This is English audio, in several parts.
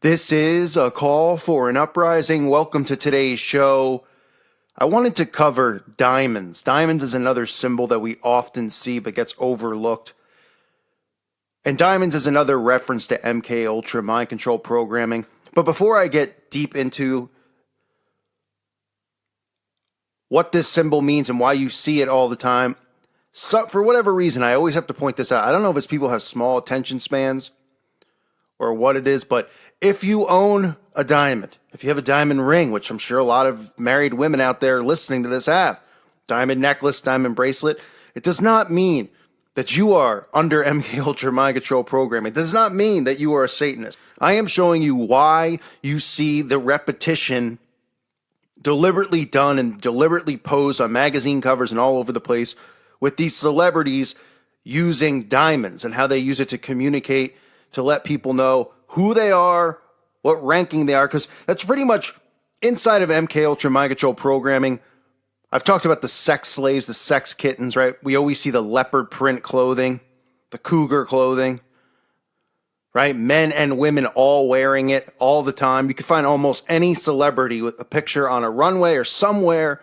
This is a call for an uprising. Welcome to today's show. I wanted to cover diamonds. Diamonds is another symbol that we often see but gets overlooked. And diamonds is another reference to MK Ultra mind control programming. But before I get deep into what this symbol means and why you see it all the time, for whatever reason, I always have to point this out. I don't know if it's people have small attention spans or what it is, but if you own a diamond, if you have a diamond ring, which I'm sure a lot of married women out there listening to this have, diamond necklace, diamond bracelet, it does not mean that you are under MK Ultra mind control programming. It does not mean that you are a Satanist. I am showing you why you see the repetition deliberately done and deliberately posed on magazine covers and all over the place with these celebrities using diamonds and how they use it to communicate, to let people know who they are, what ranking they are, because that's pretty much inside of MK Ultra mind control programming. I've talked about the sex slaves, the sex kittens, right? We always see the leopard print clothing, the cougar clothing, right? Men and women all wearing it all the time. You can find almost any celebrity with a picture on a runway or somewhere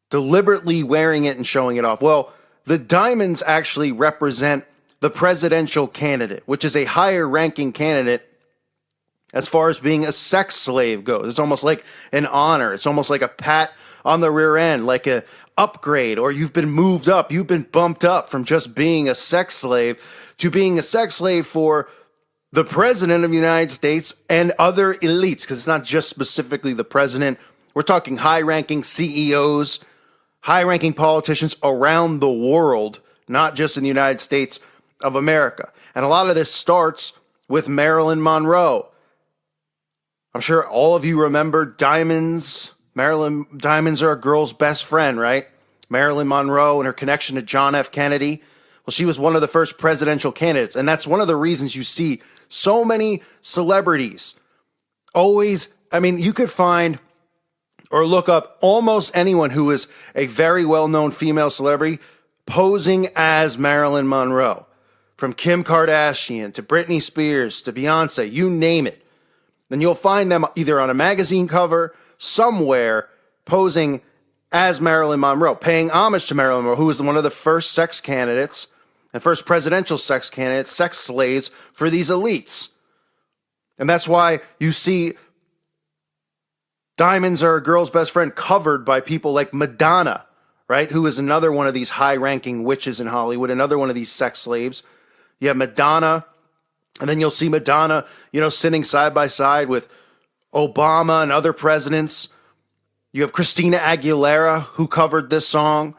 deliberately wearing it and showing it off. Well, the diamonds actually represent the presidential candidate, which is a higher ranking candidate as far as being a sex slave goes. It's almost like an honor. It's almost like a pat on the rear end, like a upgrade, or you've been moved up. You've been bumped up from just being a sex slave to being a sex slave for the president of the United States and other elites, because it's not just specifically the president. We're talking high-ranking CEOs, high-ranking politicians around the world, not just in the United States of America. And a lot of this starts with Marilyn Monroe. I'm sure all of you remember diamonds. Diamonds are a girl's best friend, right? Marilyn Monroe and her connection to John F. Kennedy. Well, she was one of the first presidential candidates. And that's one of the reasons you see so many celebrities always, you could find or look up almost anyone who is a very well-known female celebrity posing as Marilyn Monroe. From Kim Kardashian to Britney Spears to Beyonce, you name it. Then you'll find them either on a magazine cover somewhere posing as Marilyn Monroe, paying homage to Marilyn Monroe, who was one of the first sex candidates and first presidential sex candidates, sex slaves for these elites. And that's why you see diamonds are a girl's best friend covered by people like Madonna, right? Who is another one of these high-ranking witches in Hollywood, another one of these sex slaves. You have Madonna, and then you'll see Madonna, sitting side by side with Obama and other presidents. You have Christina Aguilera, who covered this song,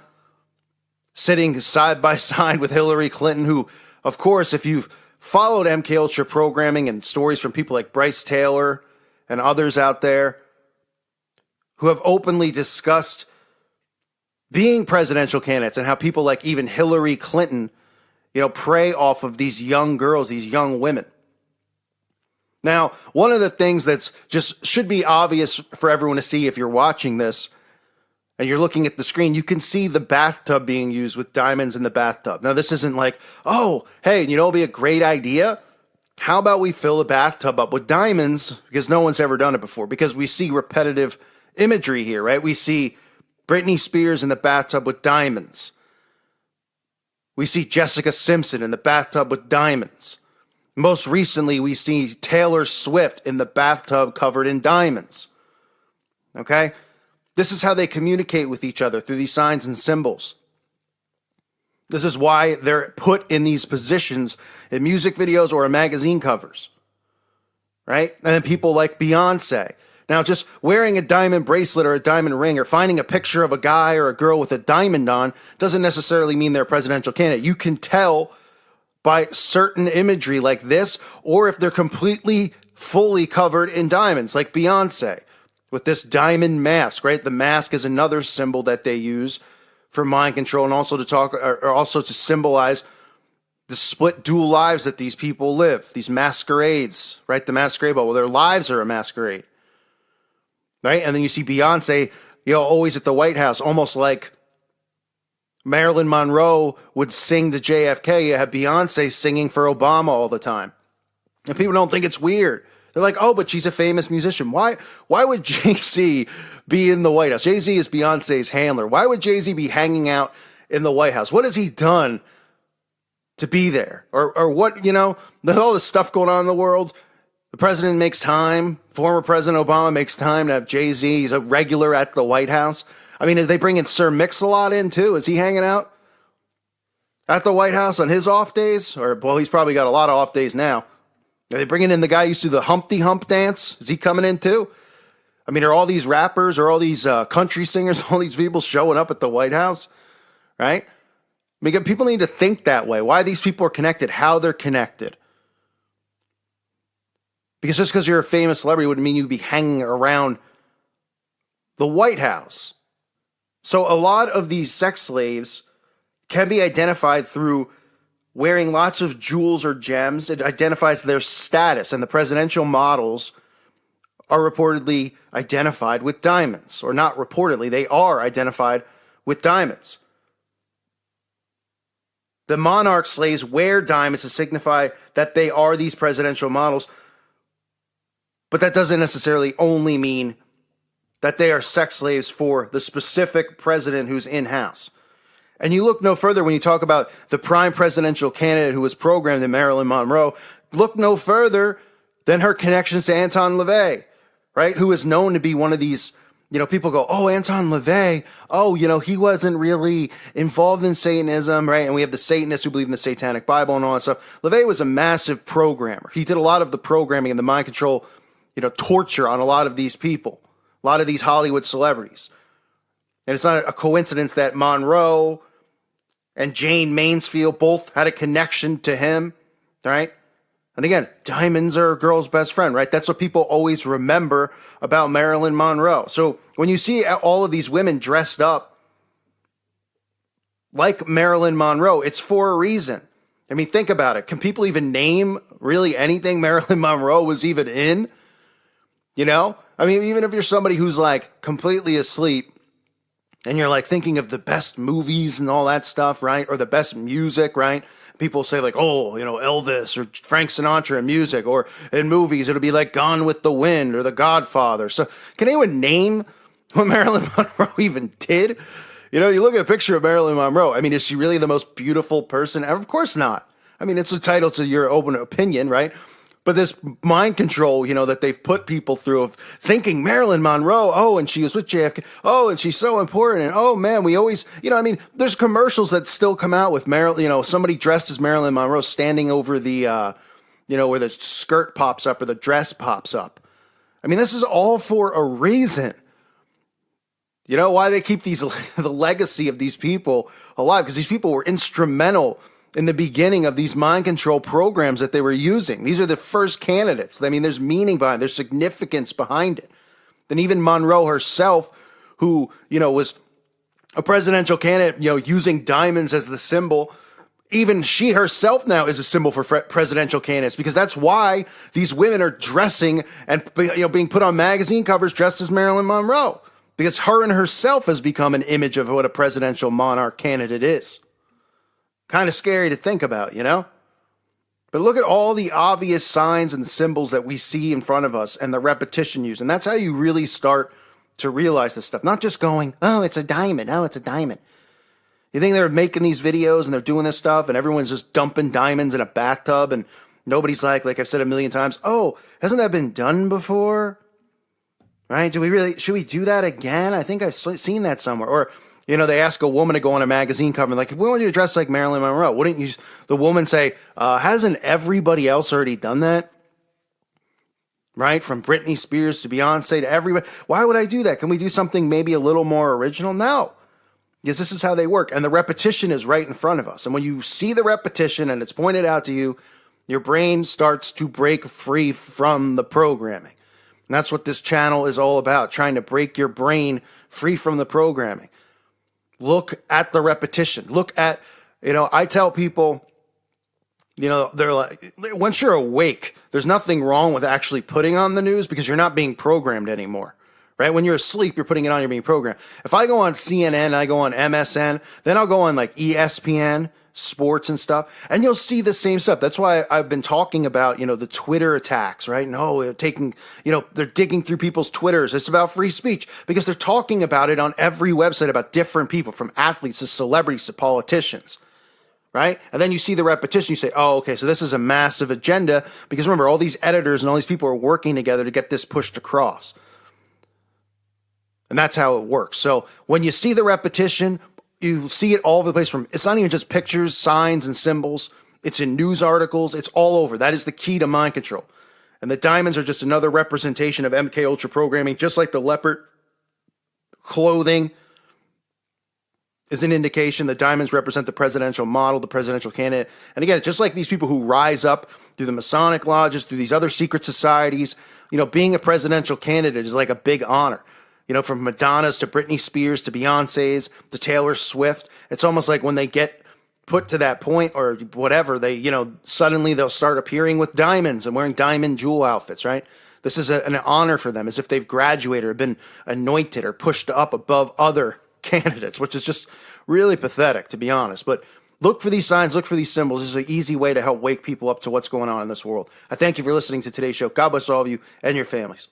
sitting side by side with Hillary Clinton, who, of course, if you've followed MK Ultra programming and stories from people like Bryce Taylor and others out there who have openly discussed being presidential candidates and how people like even Hillary Clinton prey off of these young girls, these young women. Now, one of the things that's just should be obvious for everyone to see if you're watching this and you're looking at the screen, you can see the bathtub being used with diamonds in the bathtub. Now, this isn't like, oh, hey, it'll be a great idea. How about we fill the bathtub up with diamonds? Because no one's ever done it before. Because we see repetitive imagery here, right? We see Britney Spears in the bathtub with diamonds. We see Jessica Simpson in the bathtub with diamonds. Most recently, we see Taylor Swift in the bathtub covered in diamonds. Okay? This is how they communicate with each other, through these signs and symbols. This is why they're put in these positions in music videos or in magazine covers. Right? And then people like Beyonce. Now, just wearing a diamond bracelet or a diamond ring or finding a picture of a guy or a girl with a diamond on doesn't necessarily mean they're a presidential candidate. You can tell by certain imagery like this, or if they're completely, fully covered in diamonds, like Beyonce with this diamond mask, right? The mask is another symbol that they use for mind control and also to symbolize the split dual lives that these people live, these masquerades, right? The masquerade ball. Well, their lives are a masquerade. Right? And then you see Beyonce, always at the White House, almost like Marilyn Monroe would sing to JFK. You have Beyonce singing for Obama all the time. And people don't think it's weird They're like, oh, but she's a famous musician. Why would Jay-Z be in the White House? Jay-Z is Beyonce's handler. Why would Jay-Z be hanging out in the White House? What has he done to be there? Or what, there's all this stuff going on in the world. The president makes time. Former President Obama makes time to have Jay-Z. He's a regular at the White House. I mean, are they bringing Sir Mix-a-Lot in too? Is he hanging out at the White House on his off days? Or, well, he's probably got a lot of off days now. Are they bringing in the guy who used to do the Humpty Hump dance? Is he coming in too? I mean, are all these rappers or all these country singers, all these people showing up at the White House? Right? I mean, people need to think that way. Why these people are connected, how they're connected. Because just because you're a famous celebrity wouldn't mean you'd be hanging around the White House. So a lot of these sex slaves can be identified through wearing lots of jewels or gems. It identifies their status, and the presidential models are reportedly identified with diamonds. Or not reportedly, they are identified with diamonds. The monarch slaves wear diamonds to signify that they are these presidential models, but that doesn't necessarily only mean that they are sex slaves for the specific president who's in-house. And you look no further when you talk about the prime presidential candidate who was programmed in Marilyn Monroe. Look no further than her connections to Anton LaVey, right? Who is known to be one of these, people go, oh, Anton LaVey, oh, he wasn't really involved in Satanism, right? And we have the Satanists who believe in the Satanic Bible and all that stuff. LaVey was a massive programmer. He did a lot of the programming and the mind control, torture on a lot of these people, a lot of these Hollywood celebrities. And it's not a coincidence that Monroe and Jane Mansfield both had a connection to him, right? And again, diamonds are a girl's best friend, right? That's what people always remember about Marilyn Monroe. So when you see all of these women dressed up like Marilyn Monroe, it's for a reason. I mean, think about it. Can people even name really anything Marilyn Monroe was even in? I mean, even if you're somebody who's like completely asleep and you're like thinking of the best movies and all that stuff, right? Or the best music, right? People say like, oh, Elvis or Frank Sinatra in music, or in movies, it'll be like Gone with the Wind or The Godfather. So can anyone name what Marilyn Monroe even did? You look at a picture of Marilyn Monroe. I mean, is she really the most beautiful person ever? Of course not. I mean, it's entitled to your open opinion, right? But this mind control, that they've put people through of thinking Marilyn Monroe, oh, and she was with JFK, oh, and she's so important, and oh, man, we always, there's commercials that still come out with Marilyn, somebody dressed as Marilyn Monroe standing over the, where the skirt pops up or the dress pops up. I mean, this is all for a reason. You know why they keep the legacy of these people alive? Because these people were instrumental in the beginning of these mind control programs that they were using. These are the first candidates. I mean, there's meaning behind it. There's significance behind it. Then even Monroe herself, who, was a presidential candidate, using diamonds as the symbol, even she herself now is a symbol for presidential candidates, because that's why these women are dressing and, being put on magazine covers dressed as Marilyn Monroe, because her and herself has become an image of what a presidential monarch candidate is. Kind of scary to think about, But look at all the obvious signs and symbols that we see in front of us and the repetition used. And that's how you really start to realize this stuff. Not just going, oh, it's a diamond. Oh, it's a diamond. You think they're making these videos and they're doing this stuff and everyone's just dumping diamonds in a bathtub and nobody's like I've said a million times, oh, hasn't that been done before? Right? Should we do that again? I think I've seen that somewhere. Or, they ask a woman to go on a magazine cover and like, if we want you to dress like Marilyn Monroe, wouldn't the woman say, hasn't everybody else already done that? Right? From Britney Spears to Beyonce to everybody. Why would I do that? Can we do something maybe a little more original? No. Because this is how they work. And the repetition is right in front of us. And when you see the repetition and it's pointed out to you, your brain starts to break free from the programming. And that's what this channel is all about, trying to break your brain free from the programming. Look at the repetition. Look at, I tell people, they're like, once you're awake, there's nothing wrong with actually putting on the news because you're not being programmed anymore, right? When you're asleep, you're putting it on, you're being programmed. If I go on CNN, I go on MSN, then I'll go on like ESPN, sports and stuff, and you'll see the same stuff. That's why I've been talking about, the Twitter attacks, right? No, they're digging through people's Twitters. It's about free speech because they're talking about it on every website about different people, from athletes to celebrities to politicians, right? And then you see the repetition, you say, oh, okay, so this is a massive agenda, because remember, all these editors and all these people are working together to get this pushed across. And that's how it works. So when you see the repetition, you see it all over the place. It's not even just pictures, signs, and symbols. It's in news articles. It's all over. That is the key to mind control. And the diamonds are just another representation of MK Ultra programming, just like the leopard clothing is an indication. The diamonds represent the presidential model, the presidential candidate. And again, just like these people who rise up through the Masonic lodges, through these other secret societies, being a presidential candidate is like a big honor. From Madonna's to Britney Spears to Beyonce's to Taylor Swift, it's almost like when they get put to that point or whatever, they, suddenly they'll start appearing with diamonds and wearing diamond jewel outfits, right? This is an honor for them, as if they've graduated or been anointed or pushed up above other candidates, which is just really pathetic, to be honest. But look for these signs, look for these symbols. This is an easy way to help wake people up to what's going on in this world. I thank you for listening to today's show. God bless all of you and your families.